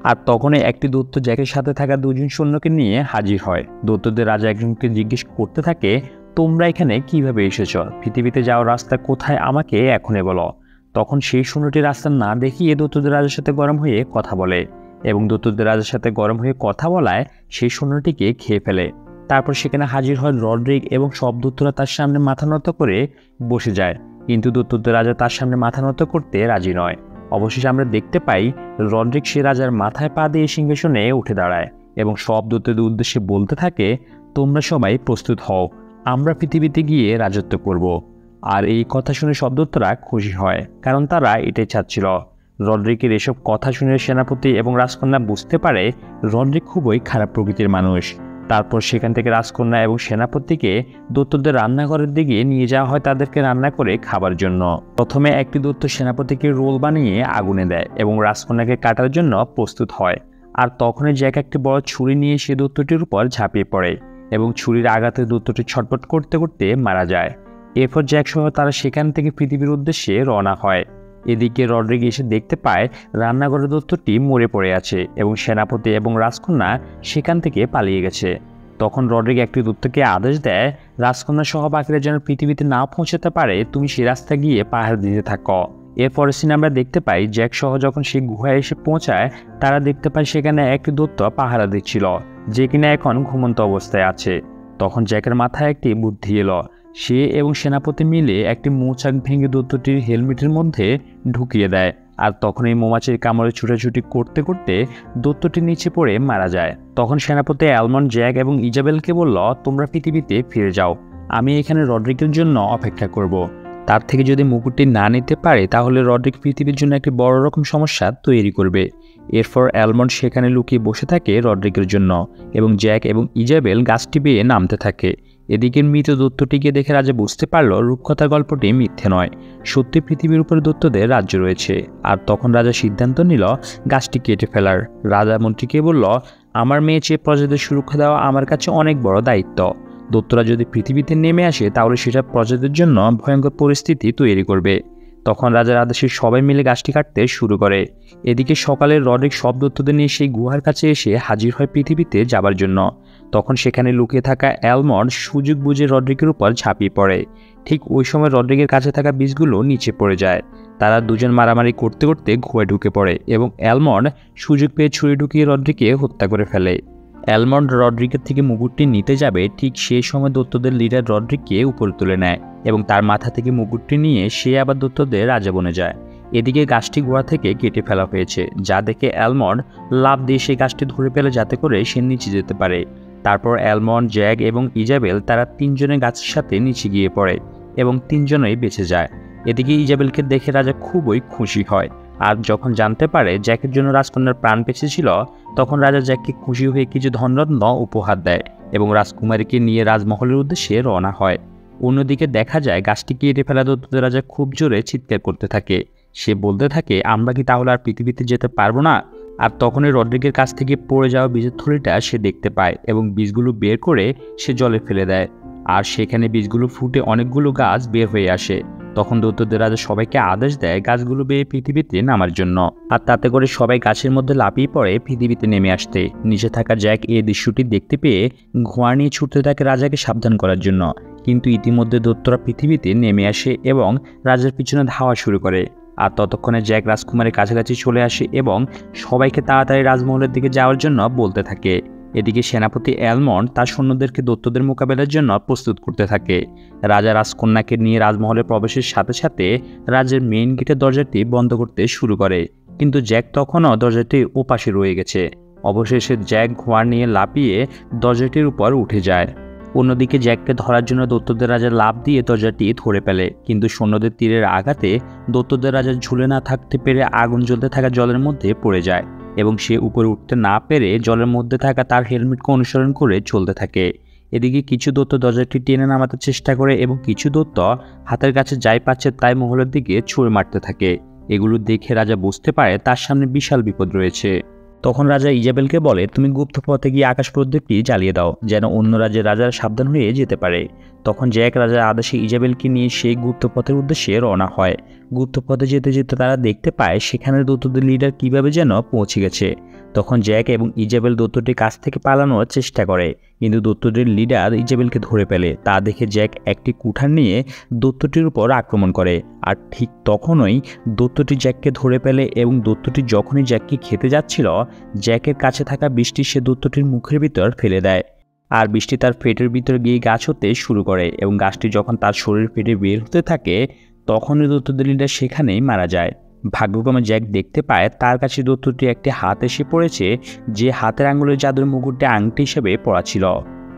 আর তখনই একটি দূত জ্যাকের সাথে থাকা দুজন সৈন্যকে নিয়ে হাজির হয়। দূতদের রাজা একজনকে জিজ্ঞেস করতে থাকে, তোমরা এখানে কিভাবে এসেছ? পৃথিবীতে যাওয়ার রাস্তা কোথায়, আমাকে এখনই বলো। তখন সেই সৈন্যটি রাস্তা না দেখিয়ে দূতদের রাজার সাথে গরম হয়ে কথা বলে এবং দূতদের রাজার সাথে গরম হয়ে কথা বলায় সেই সৈন্যটিকে খেয়ে ফেলে। তারপর সেখানে হাজির হয় রড্রিক এবং সব দূতরা তার সামনে মাথা নত করে বসে যায়, কিন্তু দূতদের রাজা তার সামনে মাথা নত করতে রাজি নয়। অবশেষে আমরা দেখতে পাই রড্রিক সে রাজার মাথায় পা দিয়ে সিংহাসনে উঠে দাঁড়ায় এবং সব দূতদের উদ্দেশ্যে বলতে থাকে, তোমরা সবাই প্রস্তুত হও, আমরা পৃথিবীতে গিয়ে রাজত্ব করব। আর এই কথা শুনে সব দূতরা খুশি হয়, কারণ তারা এটাই চাচ্ছিল। রড্রিকের এসব কথা শুনে সেনাপতি এবং রাজকন্যা বুঝতে পারে রড্রিক খুবই খারাপ প্রকৃতির মানুষ। তারপর সেখান থেকে রাজকন্যা এবং সেনাপতিকে দূতদের রান্নাঘরের দিকে নিয়ে যাওয়া হয় তাদেরকে রান্না করে খাবার জন্য। প্রথমে একটি দূত সেনাপতিকে রোল বানিয়ে আগুনে দেয় এবং রাজকন্যাকে কাটার জন্য প্রস্তুত হয়। আর তখনই জ্যাক একটি বড় ছুরি নিয়ে সে দূতটির উপর ঝাঁপিয়ে পড়ে এবং ছুরির আঘাতে দূতটি ছটফট করতে করতে মারা যায়। এরপর জ্যাক সহ তারা সেখান থেকে পৃথিবীর উদ্দেশ্যে রওনা হয়। এদিকে রড্রিক এসে দেখতে পায় রান্নাঘরের দূতটি মরে পড়ে আছে এবং সেনাপতি এবং রাজকন্যা সেখান থেকে পালিয়ে গেছে। তখন রড্রিক একটি দূতকে আদেশ দেয়, রাজকন্যা সহ বাকিরা যেন পৃথিবীতে না পৌঁছাতে পারে, তুমি সে রাস্তা গিয়ে পাহাড় দিতে থাকো। এরপরের সিনে আমরা দেখতে পাই জ্যাক সহ যখন সেই গুহায় এসে পৌঁছায়, তারা দেখতে পায় সেখানে একটি দূত পাহারা দিচ্ছিল, যে কিনা এখন ঘুমন্ত অবস্থায় আছে। তখন জ্যাকের মাথায় একটি বুদ্ধি এলো। সে এবং সেনাপতি মিলে একটি মৌচাক ভেঙে দূতটির হেলমেটের মধ্যে ঢুকিয়ে দেয়। আর তখন এই মৌমাছির কামড়ে ছুটাছুটি করতে করতে দূতটি নিচে পড়ে মারা যায়। তখন সেনাপতি অ্যালমন্ড, জ্যাক এবং ইজাবেলকে বলল, তোমরা পৃথিবীতে ফিরে যাও, আমি এখানে রড্রিকের জন্য অপেক্ষা করব। তার থেকে যদি মুকুটটি না নিতে পারে তাহলে রড্রিক পৃথিবীর জন্য একটি বড় রকম সমস্যা তৈরি করবে। এরপর অ্যালমন্ড সেখানে লুকিয়ে বসে থাকে রড্রিকের জন্য এবং জ্যাক এবং ইজাবেল গাছটি বেয়ে নামতে থাকে। এদিকে মৃত দূতটিকে দেখে রাজা বুঝতে পারল রূপকথার গল্পটি মিথ্যে নয়, সত্যি পৃথিবীর উপরে দূতদের রাজ্য রয়েছে। আর তখন রাজা সিদ্ধান্ত নিল গাছটি কেটে ফেলার। রাজা মন্ত্রীকে বলল, আমার মেয়ে চেয়ে প্রজাদের সুরক্ষা দেওয়া আমার কাছে অনেক বড় দায়িত্ব। দূতরা যদি পৃথিবীতে নেমে আসে তাহলে সেটা প্রজাদের জন্য ভয়ঙ্কর পরিস্থিতি তৈরি করবে। তখন রাজার আদেশে সবাই মিলে গাছটি কাটতে শুরু করে। এদিকে সকালে রড্রিক সব দূতদের নিয়ে সেই গুহার কাছে এসে হাজির হয় পৃথিবীতে যাবার জন্য। তখন সেখানে লুকিয়ে থাকা অ্যালমন্ড সুযোগ বুঝে রড্রিকের উপর ঝাঁপিয়ে পড়ে। ঠিক ওই সময় রড্রিকের কাছে থাকা বীজগুলো নিচে পড়ে যায়। তারা দুজন মারামারি করতে করতে গুহায় ঢুকে পড়ে এবং অ্যালমন্ড সুযোগ পেয়ে ছুরি ঢুকিয়ে রড্রিককে হত্যা করে ফেলে। অ্যালমন্ড রড্রিকের থেকে মুকুটটি নিতে যাবে, ঠিক সেই সময় দূতদের লিডার রড্রিককে উপরে তুলে নেয় এবং তার মাথা থেকে মুকুটটি নিয়ে সে আবার দূতদের রাজা বনে যায়। এদিকে গাছটি গোড়া থেকে কেটে ফেলা হয়েছে, যা দেখে অ্যালমন্ড লাফ দিয়ে সেই গাছটি ধরে ফেলে যাতে করে সে নিচে যেতে পারে। তারপর অ্যালমন্ড, জ্যাক এবং ইজাবেল তারা তিনজনে গাছের সাথে নিচে গিয়ে পড়ে এবং তিনজনেই বেঁচে যায়। এদিকে ইজাবেলকে দেখে রাজা খুবই খুশি হয়। আর যখন জানতে পারে জ্যাকের জন্য রাজকন্যার প্রাণ বেঁচেছিল, তখন রাজা জ্যাককে খুশি হয়ে কিছু ধনরত্ন উপহার দেয় এবং রাজকুমারীকে নিয়ে রাজমহলের উদ্দেশ্যে রওনা হয়। অন্যদিকে দেখা যায় গাছটি কেটে ফেলা দূতদের রাজা খুব জোরে চিৎকার করতে থাকে। সে বলতে থাকে, আমরা কি তাহলে আর পৃথিবীতে যেতে পারবো না? আর তখনই রড্রিকের কাছ থেকে পড়ে যাওয়া বীজের থলিটা সে দেখতে পায় এবং বীজগুলো বের করে সে জলে ফেলে দেয়। আর সেখানে বীজগুলো ফুটে অনেকগুলো গাছ বের হয়ে আসে। তখন দূতদের রাজা সবাইকে আদেশ দেয় গাছগুলো বেয়ে পৃথিবীতে নামার জন্য। আর তাতে করে সবাই গাছের মধ্যে লাফিয়ে পড়ে পৃথিবীতে নেমে আসতে। নিচে থাকা জ্যাক এই দৃশ্যটি দেখতে পেয়ে ঘোড়া নিয়ে ছুটতে থাকে রাজাকে সাবধান করার জন্য, কিন্তু ইতিমধ্যে দূতরা পৃথিবীতে নেমে আসে এবং রাজার পিছনে ধাওয়া শুরু করে। আর ততক্ষণে জ্যাক রাজকুমারের কাছাকাছি চলে আসে এবং সবাইকে তাড়াতাড়ি রাজমহলের দিকে যাওয়ার জন্য বলতে থাকে। এদিকে সেনাপতি অ্যালমন্ড তার সৈন্যদেরকে দূতদের মোকাবেলার জন্য প্রস্তুত করতে থাকে। রাজা রাজকন্যাকে নিয়ে রাজমহলে প্রবেশের সাথে সাথে রাজ্যের মেইন গেটের দরজাটি বন্ধ করতে শুরু করে, কিন্তু জ্যাক তখনও দরজাটির ওপাশে রয়ে গেছে। অবশেষে জ্যাক ঘোড়া নিয়ে লাফিয়ে দরজাটির উপর উঠে যায়। অন্যদিকে জ্যাককে ধরার জন্য দূতদের রাজা লাফ দিয়ে দরজাটি ধরে ফেলে, কিন্তু সৈন্যদের তীরের আঘাতে দূতদের রাজা ঝুলে না থাকতে পেরে আগুন জ্বলতে থাকা জলের মধ্যে পড়ে যায় এবং সে উপরে উঠতে না পেরে জলের মধ্যে থাকা তার হেলমেটকে অনুসরণ করে চলতে থাকে। এদিকে কিছু দূত দরজাটি টেনে নামাতে চেষ্টা করে এবং কিছু দূত হাতের কাছে যাই পাচ্ছে তাই মহলের দিকে ছুঁড়ে মারতে থাকে। এগুলো দেখে রাজা বুঝতে পারে তার সামনে বিশাল বিপদ রয়েছে। তখন রাজা ইজাবেলকে বলে, তুমি গুপ্ত পথে গিয়ে আকাশ প্রদীপটি জ্বালিয়ে দাও, যেন অন্য রাজ্যের রাজারা সাবধান হয়ে যেতে পারে। তখন জ্যাক রাজার আদেশে ইজাবেলকে নিয়ে সেই গুপ্ত পথের উদ্দেশ্যে রওনা হয়। গুপ্তপথে যেতে যেতে তারা দেখতে পায় সেখানে দূতদের লিডার কিভাবে যেন পৌঁছে গেছে। তখন জ্যাক এবং ইজাবেল দূতটির কাছ থেকে পালানোর চেষ্টা করে, কিন্তু দূতটির লিডার ইজাবেলকে ধরে ফেলে। তা দেখে জ্যাক একটি কুঠার নিয়ে দূতটির উপর আক্রমণ করে, আর ঠিক তখনই দূতটি জ্যাককে ধরে ফেলে এবং দূতটি যখনই জ্যাককে খেতে যাচ্ছিল, জ্যাকের কাছে থাকা বৃষ্টি সে দূতটির মুখের ভিতর ফেলে দেয়। আর বৃষ্টি তার পেটের ভিতর গিয়ে গাছ হতে শুরু করে এবং গাছটি যখন তার শরীর ফেটে বের হতে থাকে তখনই দূতদের লিডার সেখানেই মারা যায়। ভাগ্যক্রমে জ্যাক দেখতে পায় তার কাছে দূতটি একটি হাত এসে পড়েছে, যে হাতের আঙুলের জাদুর মুকুটটি আংটি হিসেবে পড়া ছিল।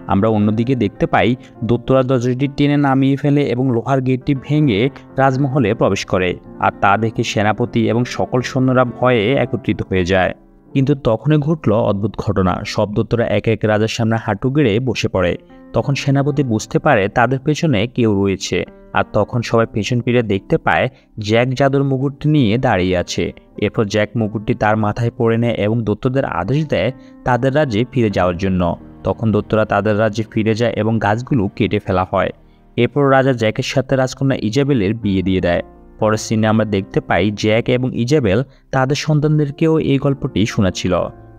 আমরা অন্যদিকে দেখতে পাই দূতরা দরজাটি টেনে নামিয়ে ফেলে এবং লোহার গেটটি ভেঙে রাজমহলে প্রবেশ করে, আর তা দেখে সেনাপতি এবং সকল সৈন্যরা ভয়ে একত্রিত হয়ে যায়। কিন্তু তখনই ঘটল অদ্ভুত ঘটনা। সব দূতরা একে একে রাজার সামনে হাঁটু গেড়ে বসে পড়ে। তখন সেনাপতি বুঝতে পারে তাদের পেছনে কেউ রয়েছে, আর তখন সবাই পেছন ফিরে দেখতে পায় জ্যাক জাদুর মুকুটটি নিয়ে দাঁড়িয়ে আছে। এরপর জ্যাক মুকুটটি তার মাথায় পরে নেয় এবং দূতদের আদেশ দেয় তাদের রাজ্যে ফিরে যাওয়ার জন্য। তখন দূতরা তাদের রাজ্যে ফিরে যায় এবং গাছগুলো কেটে ফেলা হয়। এরপর রাজা জ্যাকের সাথে রাজকন্যা ইজাবেলের বিয়ে দিয়ে দেয়। পরের সিনে আমরা দেখতে পাই জ্যাক এবং ইজাবেল তাদের সন্তানদেরকেও এই গল্পটি শোনাচ্ছিল।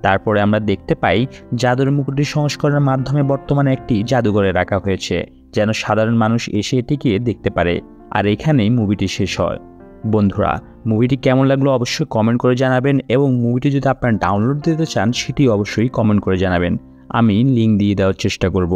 তারপরে আমরা দেখতে পাই জাদুর মুকুটটি সংস্করণের মাধ্যমে বর্তমানে একটি জাদুঘরে রাখা হয়েছে, যেন সাধারণ মানুষ এসে এটিকে দেখতে পারে। আর এখানেই মুভিটি শেষ হয়। বন্ধুরা, মুভিটি কেমন লাগলো অবশ্যই কমেন্ট করে জানাবেন, এবং মুভিটি যদি আপনারা ডাউনলোড দিতে চান সেটি অবশ্যই কমেন্ট করে জানাবেন। আমি লিঙ্ক দিয়ে দেওয়ার চেষ্টা করব।